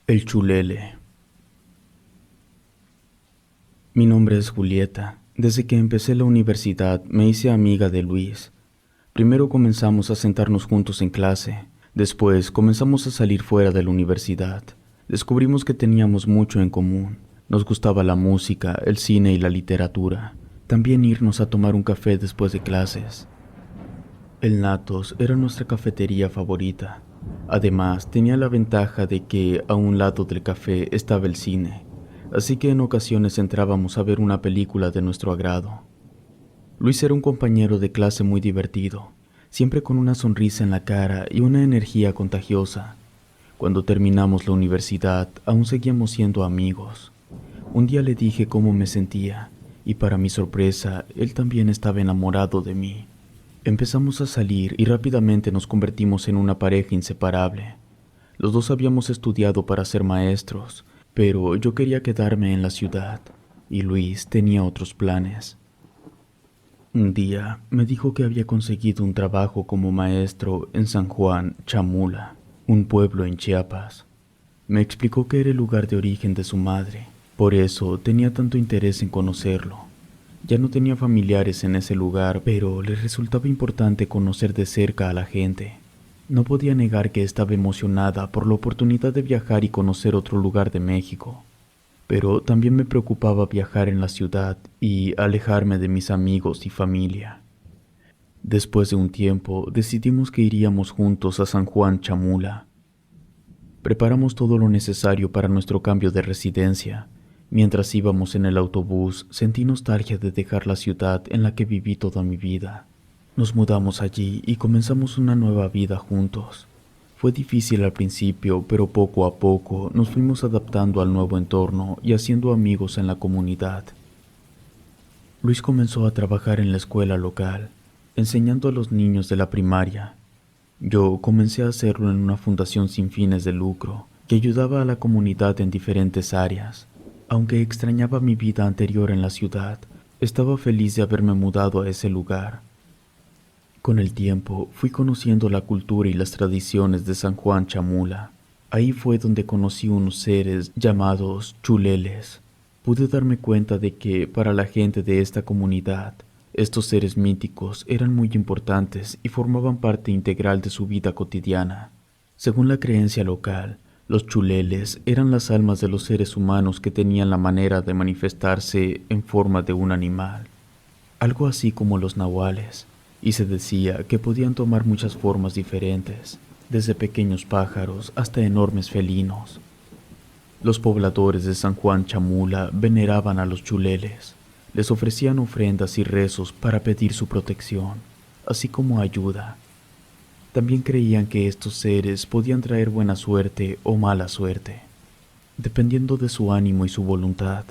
El chulele. Mi nombre es Julieta. Desde que empecé la universidad me hice amiga de Luis. Primero comenzamos a sentarnos juntos en clase. Después comenzamos a salir fuera de la universidad. Descubrimos que teníamos mucho en común. Nos gustaba la música, el cine y la literatura. También irnos a tomar un café después de clases. El Natos era nuestra cafetería favorita. Además, tenía la ventaja de que a un lado del café estaba el cine, así que en ocasiones entrábamos a ver una película de nuestro agrado. Luis era un compañero de clase muy divertido, siempre con una sonrisa en la cara y una energía contagiosa. Cuando terminamos la universidad, aún seguíamos siendo amigos. Un día le dije cómo me sentía, y para mi sorpresa, él también estaba enamorado de mí. Empezamos a salir y rápidamente nos convertimos en una pareja inseparable. Los dos habíamos estudiado para ser maestros, pero yo quería quedarme en la ciudad, y Luis tenía otros planes. Un día me dijo que había conseguido un trabajo como maestro en San Juan Chamula, un pueblo en Chiapas. Me explicó que era el lugar de origen de su madre, por eso tenía tanto interés en conocerlo. Ya no tenía familiares en ese lugar, pero le resultaba importante conocer de cerca a la gente. No podía negar que estaba emocionada por la oportunidad de viajar y conocer otro lugar de México, pero también me preocupaba viajar en la ciudad y alejarme de mis amigos y familia. Después de un tiempo, decidimos que iríamos juntos a San Juan Chamula. Preparamos todo lo necesario para nuestro cambio de residencia. Mientras íbamos en el autobús, sentí nostalgia de dejar la ciudad en la que viví toda mi vida. Nos mudamos allí y comenzamos una nueva vida juntos. Fue difícil al principio, pero poco a poco nos fuimos adaptando al nuevo entorno y haciendo amigos en la comunidad. Luis comenzó a trabajar en la escuela local, enseñando a los niños de la primaria. Yo comencé a hacerlo en una fundación sin fines de lucro, que ayudaba a la comunidad en diferentes áreas. Aunque extrañaba mi vida anterior en la ciudad, estaba feliz de haberme mudado a ese lugar. Con el tiempo fui conociendo la cultura y las tradiciones de San Juan Chamula. Ahí fue donde conocí unos seres llamados chuleles. Pude darme cuenta de que para la gente de esta comunidad, estos seres míticos eran muy importantes y formaban parte integral de su vida cotidiana. Según la creencia local, los chuleles eran las almas de los seres humanos que tenían la manera de manifestarse en forma de un animal, algo así como los nahuales, y se decía que podían tomar muchas formas diferentes, desde pequeños pájaros hasta enormes felinos. Los pobladores de San Juan Chamula veneraban a los chuleles, les ofrecían ofrendas y rezos para pedir su protección, así como ayuda. También creían que estos seres podían traer buena suerte o mala suerte, dependiendo de su ánimo y su voluntad.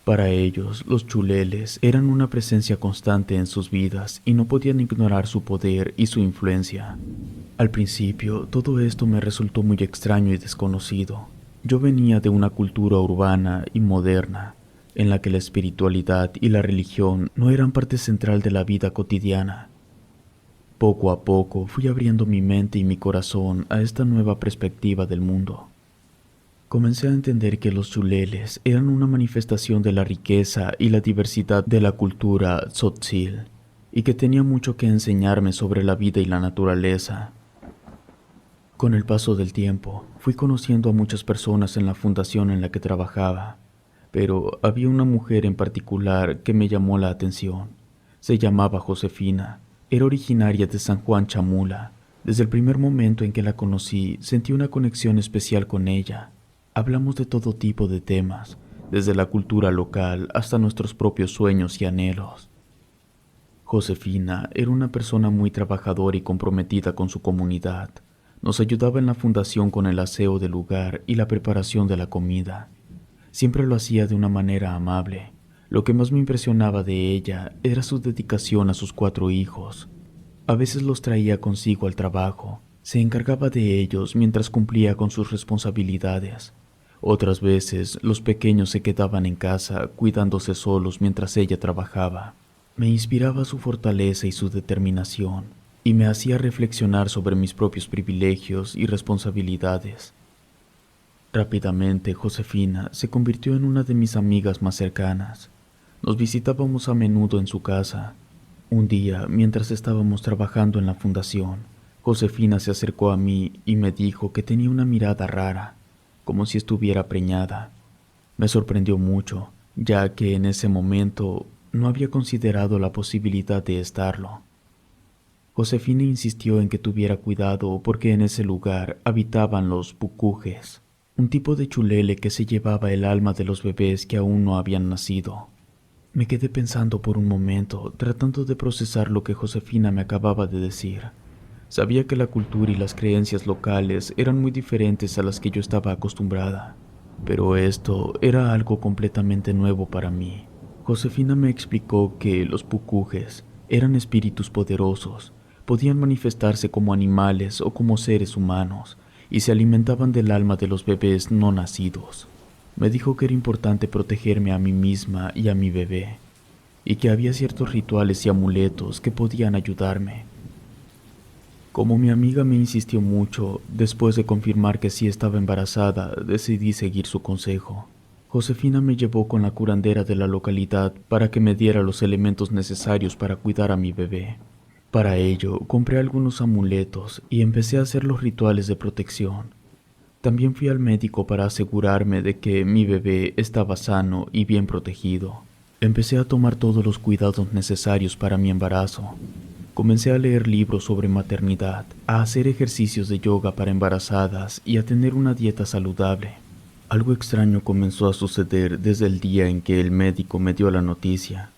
Para ellos, los chuleles eran una presencia constante en sus vidas y no podían ignorar su poder y su influencia. Al principio, todo esto me resultó muy extraño y desconocido. Yo venía de una cultura urbana y moderna, en la que la espiritualidad y la religión no eran parte central de la vida cotidiana. Poco a poco fui abriendo mi mente y mi corazón a esta nueva perspectiva del mundo. Comencé a entender que los chuleles eran una manifestación de la riqueza y la diversidad de la cultura tzotzil, y que tenía mucho que enseñarme sobre la vida y la naturaleza. Con el paso del tiempo, fui conociendo a muchas personas en la fundación en la que trabajaba, pero había una mujer en particular que me llamó la atención. Se llamaba Josefina. Era originaria de San Juan Chamula. Desde el primer momento en que la conocí, sentí una conexión especial con ella. Hablamos de todo tipo de temas, desde la cultura local hasta nuestros propios sueños y anhelos. Josefina era una persona muy trabajadora y comprometida con su comunidad. Nos ayudaba en la fundación con el aseo del lugar y la preparación de la comida. Siempre lo hacía de una manera amable. Lo que más me impresionaba de ella era su dedicación a sus 4 hijos. A veces los traía consigo al trabajo. Se encargaba de ellos mientras cumplía con sus responsabilidades. Otras veces los pequeños se quedaban en casa cuidándose solos mientras ella trabajaba. Me inspiraba su fortaleza y su determinación, y me hacía reflexionar sobre mis propios privilegios y responsabilidades. Rápidamente, Josefina se convirtió en una de mis amigas más cercanas. Nos visitábamos a menudo en su casa. Un día, mientras estábamos trabajando en la fundación, Josefina se acercó a mí y me dijo que tenía una mirada rara, como si estuviera preñada. Me sorprendió mucho, ya que en ese momento no había considerado la posibilidad de estarlo. Josefina insistió en que tuviera cuidado porque en ese lugar habitaban los pucujes, un tipo de chulele que se llevaba el alma de los bebés que aún no habían nacido. Me quedé pensando por un momento, tratando de procesar lo que Josefina me acababa de decir. Sabía que la cultura y las creencias locales eran muy diferentes a las que yo estaba acostumbrada, pero esto era algo completamente nuevo para mí. Josefina me explicó que los pucujes eran espíritus poderosos, podían manifestarse como animales o como seres humanos, y se alimentaban del alma de los bebés no nacidos. Me dijo que era importante protegerme a mí misma y a mi bebé, y que había ciertos rituales y amuletos que podían ayudarme. Como mi amiga me insistió mucho, después de confirmar que sí estaba embarazada, decidí seguir su consejo. Josefina me llevó con la curandera de la localidad para que me diera los elementos necesarios para cuidar a mi bebé. Para ello, compré algunos amuletos y empecé a hacer los rituales de protección. También fui al médico para asegurarme de que mi bebé estaba sano y bien protegido. Empecé a tomar todos los cuidados necesarios para mi embarazo. Comencé a leer libros sobre maternidad, a hacer ejercicios de yoga para embarazadas y a tener una dieta saludable. Algo extraño comenzó a suceder desde el día en que el médico me dio la noticia.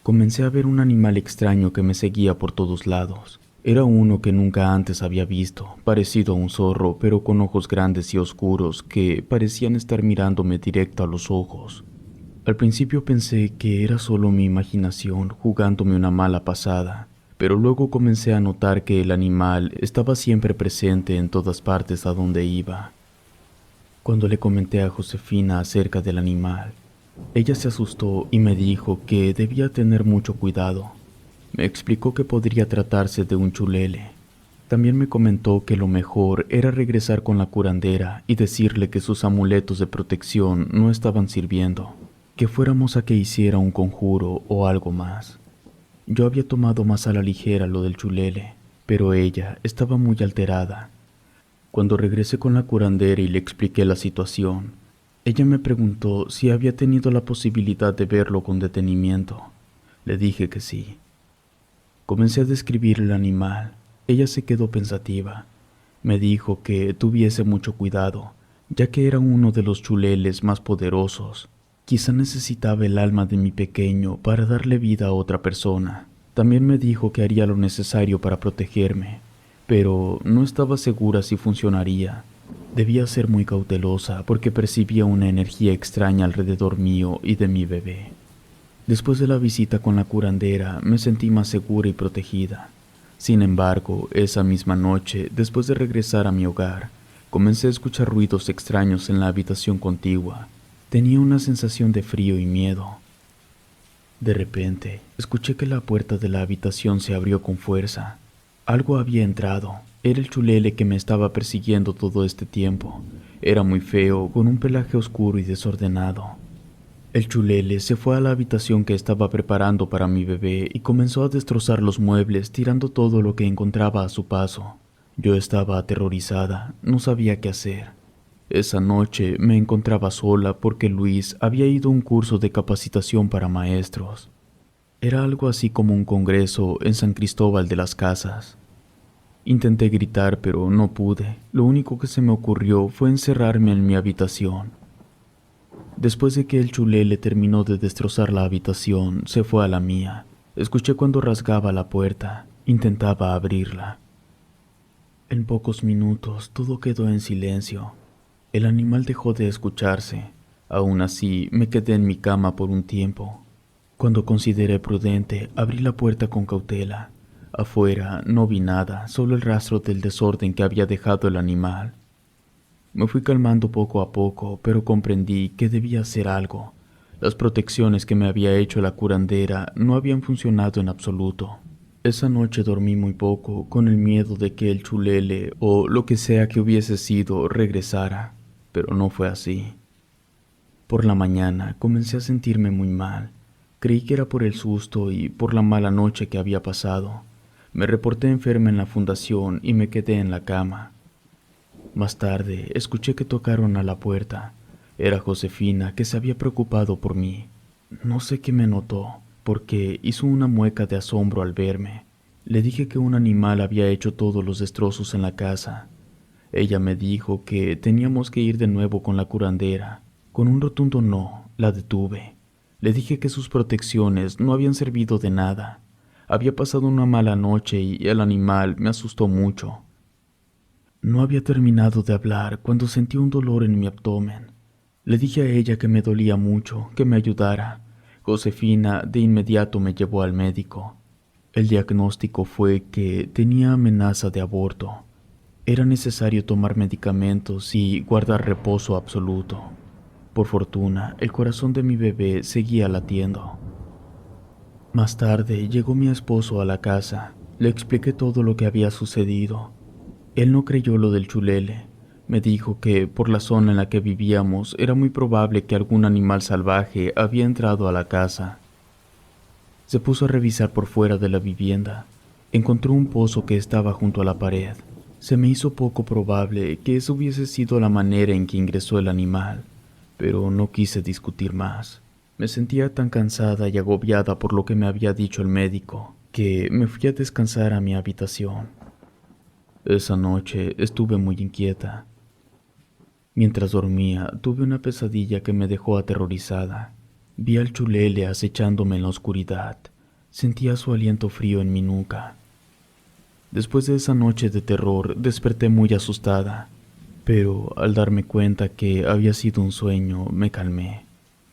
Comencé a ver un animal extraño que me seguía por todos lados. Era uno que nunca antes había visto, parecido a un zorro, pero con ojos grandes y oscuros que parecían estar mirándome directo a los ojos. Al principio pensé que era solo mi imaginación jugándome una mala pasada, pero luego comencé a notar que el animal estaba siempre presente en todas partes a donde iba. Cuando le comenté a Josefina acerca del animal, ella se asustó y me dijo que debía tener mucho cuidado. Me explicó que podría tratarse de un chulele. También me comentó que lo mejor era regresar con la curandera y decirle que sus amuletos de protección no estaban sirviendo, que fuéramos a que hiciera un conjuro o algo más. Yo había tomado más a la ligera lo del chulele, pero ella estaba muy alterada. Cuando regresé con la curandera y le expliqué la situación, ella me preguntó si había tenido la posibilidad de verlo con detenimiento. Le dije que sí. Comencé a describir el animal. Ella se quedó pensativa. Me dijo que tuviese mucho cuidado, ya que era uno de los chuleles más poderosos. Quizá necesitaba el alma de mi pequeño para darle vida a otra persona. También me dijo que haría lo necesario para protegerme, pero no estaba segura si funcionaría. Debía ser muy cautelosa porque percibía una energía extraña alrededor mío y de mi bebé. Después de la visita con la curandera, me sentí más segura y protegida. Sin embargo, esa misma noche, después de regresar a mi hogar, comencé a escuchar ruidos extraños en la habitación contigua. Tenía una sensación de frío y miedo. De repente, escuché que la puerta de la habitación se abrió con fuerza. Algo había entrado. Era el chulele que me estaba persiguiendo todo este tiempo. Era muy feo, con un pelaje oscuro y desordenado. El chulele se fue a la habitación que estaba preparando para mi bebé y comenzó a destrozar los muebles, tirando todo lo que encontraba a su paso. Yo estaba aterrorizada, no sabía qué hacer. Esa noche me encontraba sola porque Luis había ido a un curso de capacitación para maestros. Era algo así como un congreso en San Cristóbal de las Casas. Intenté gritar, pero no pude. Lo único que se me ocurrió fue encerrarme en mi habitación. Después de que el chulele terminó de destrozar la habitación, se fue a la mía. Escuché cuando rasgaba la puerta. Intentaba abrirla. En pocos minutos todo quedó en silencio. El animal dejó de escucharse. Aún así, me quedé en mi cama por un tiempo. Cuando consideré prudente, abrí la puerta con cautela. Afuera no vi nada, solo el rastro del desorden que había dejado el animal. Me fui calmando poco a poco, pero comprendí que debía hacer algo. Las protecciones que me había hecho la curandera no habían funcionado en absoluto. Esa noche dormí muy poco, con el miedo de que el chulele, o lo que sea que hubiese sido, regresara. pero no fue así. Por la mañana comencé a sentirme muy mal. Creí que era por el susto y por la mala noche que había pasado. Me reporté enferma en la fundación y me quedé en la cama. Más tarde escuché que tocaron a la puerta. Era Josefina, que se había preocupado por mí. No sé qué me notó, porque hizo una mueca de asombro al verme. Le dije que un animal había hecho todos los destrozos en la casa. Ella me dijo que teníamos que ir de nuevo con la curandera. Con un rotundo no, la detuve. Le dije que sus protecciones no habían servido de nada. Había pasado una mala noche y el animal me asustó mucho. No había terminado de hablar cuando sentí un dolor en mi abdomen. Le dije a ella que me dolía mucho, que me ayudara. Josefina de inmediato me llevó al médico. El diagnóstico fue que tenía amenaza de aborto. Era necesario tomar medicamentos y guardar reposo absoluto. Por fortuna, el corazón de mi bebé seguía latiendo. Más tarde llegó mi esposo a la casa. Le expliqué todo lo que había sucedido. Él no creyó lo del chulele. Me dijo que por la zona en la que vivíamos era muy probable que algún animal salvaje había entrado a la casa. Se puso a revisar por fuera de la vivienda. Encontró un pozo que estaba junto a la pared. Se me hizo poco probable que esa hubiese sido la manera en que ingresó el animal, pero no quise discutir más. Me sentía tan cansada y agobiada por lo que me había dicho el médico, que me fui a descansar a mi habitación. Esa noche estuve muy inquieta. Mientras dormía, tuve una pesadilla que me dejó aterrorizada. Vi al chulele acechándome en la oscuridad. Sentía su aliento frío en mi nuca. Después de esa noche de terror, desperté muy asustada, pero al darme cuenta que había sido un sueño, me calmé.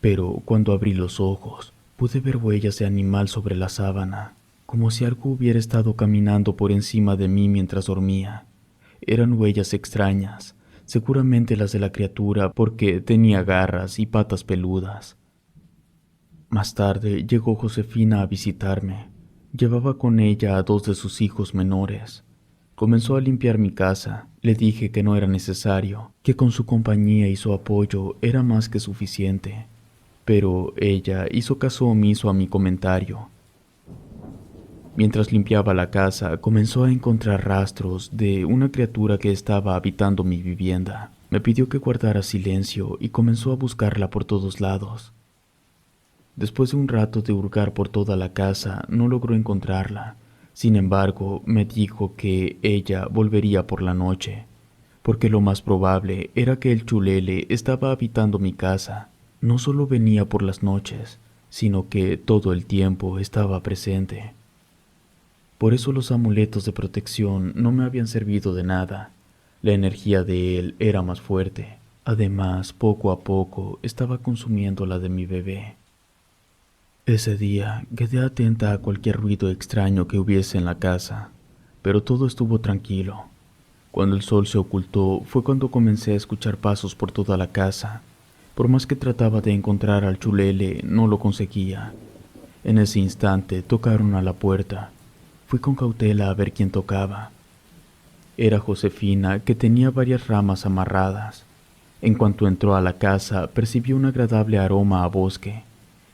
Pero cuando abrí los ojos, pude ver huellas de animal sobre la sábana, como si algo hubiera estado caminando por encima de mí mientras dormía. Eran huellas extrañas, seguramente las de la criatura porque tenía garras y patas peludas. Más tarde llegó Josefina a visitarme. Llevaba con ella a 2 de sus hijos menores. Comenzó a limpiar mi casa. Le dije que no era necesario, que con su compañía y su apoyo era más que suficiente. Pero ella hizo caso omiso a mi comentario. Mientras limpiaba la casa, comenzó a encontrar rastros de una criatura que estaba habitando mi vivienda. Me pidió que guardara silencio y comenzó a buscarla por todos lados. Después de un rato de hurgar por toda la casa, no logró encontrarla. Sin embargo, me dijo que ella volvería por la noche, porque lo más probable era que el chulele estaba habitando mi casa. No solo venía por las noches, sino que todo el tiempo estaba presente. Por eso los amuletos de protección no me habían servido de nada. La energía de él era más fuerte. Además, poco a poco estaba consumiendo la de mi bebé. Ese día quedé atenta a cualquier ruido extraño que hubiese en la casa, pero todo estuvo tranquilo. Cuando el sol se ocultó fue cuando comencé a escuchar pasos por toda la casa. Por más que trataba de encontrar al chulele, no lo conseguía. En ese instante tocaron a la puerta. Fui con cautela a ver quién tocaba. Era Josefina, que tenía varias ramas amarradas. En cuanto entró a la casa, percibió un agradable aroma a bosque.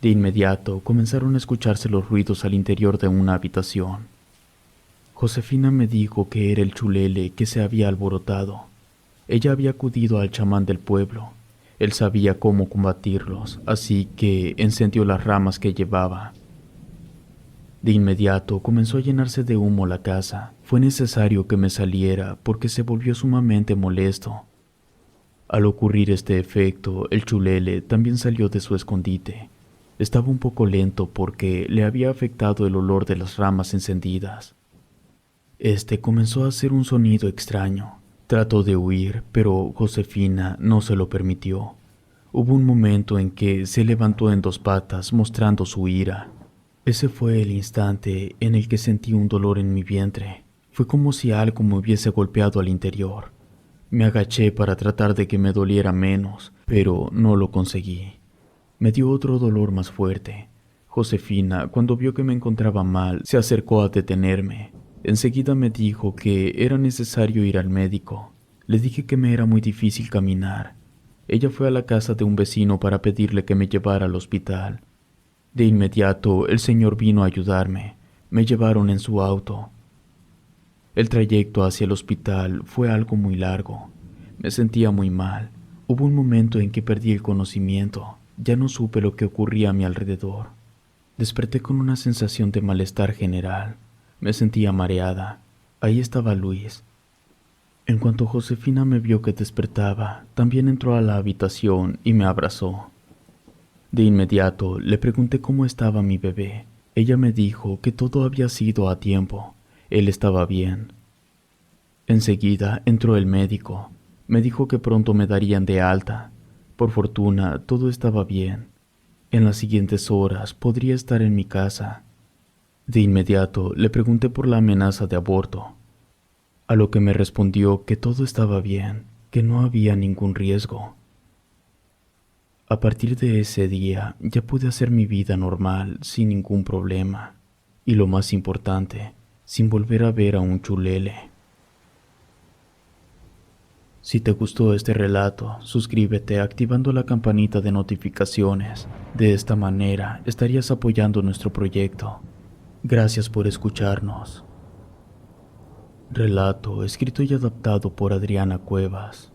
De inmediato comenzaron a escucharse los ruidos al interior de una habitación. Josefina me dijo que era el chulele que se había alborotado. Ella había acudido al chamán del pueblo. Él sabía cómo combatirlos, así que encendió las ramas que llevaba. De inmediato comenzó a llenarse de humo la casa. Fue necesario que me saliera porque se volvió sumamente molesto. Al ocurrir este efecto, el chulele también salió de su escondite. Estaba un poco lento porque le había afectado el olor de las ramas encendidas. Este comenzó a hacer un sonido extraño. Trató de huir, pero Josefina no se lo permitió. Hubo un momento en que se levantó en 2 patas mostrando su ira. Ese fue el instante en el que sentí un dolor en mi vientre. Fue como si algo me hubiese golpeado al interior. Me agaché para tratar de que me doliera menos, pero no lo conseguí. Me dio otro dolor más fuerte. Josefina, cuando vio que me encontraba mal, se acercó a detenerme. Enseguida me dijo que era necesario ir al médico. Le dije que me era muy difícil caminar, Ella fue a la casa de un vecino para pedirle que me llevara al hospital. De inmediato, el señor vino a ayudarme. Me llevaron en su auto. El trayecto hacia el hospital fue algo muy largo. Me sentía muy mal. Hubo un momento en que perdí el conocimiento. Ya no supe lo que ocurría a mi alrededor. Desperté con una sensación de malestar general. Me sentía mareada. Ahí estaba Luis. En cuanto Josefina me vio que despertaba, también entró a la habitación y me abrazó. De inmediato le pregunté cómo estaba mi bebé. Ella me dijo que todo había sido a tiempo. Él estaba bien. Enseguida entró el médico. Me dijo que pronto me darían de alta. Por fortuna, todo estaba bien. En las siguientes horas podría estar en mi casa. De inmediato le pregunté por la amenaza de aborto, a lo que me respondió que todo estaba bien, que no había ningún riesgo. A partir de ese día ya pude hacer mi vida normal sin ningún problema, y lo más importante, sin volver a ver a un chulele. Si te gustó este relato, suscríbete activando la campanita de notificaciones. De esta manera estarías apoyando nuestro proyecto. Gracias por escucharnos. Relato escrito y adaptado por Adriana Cuevas.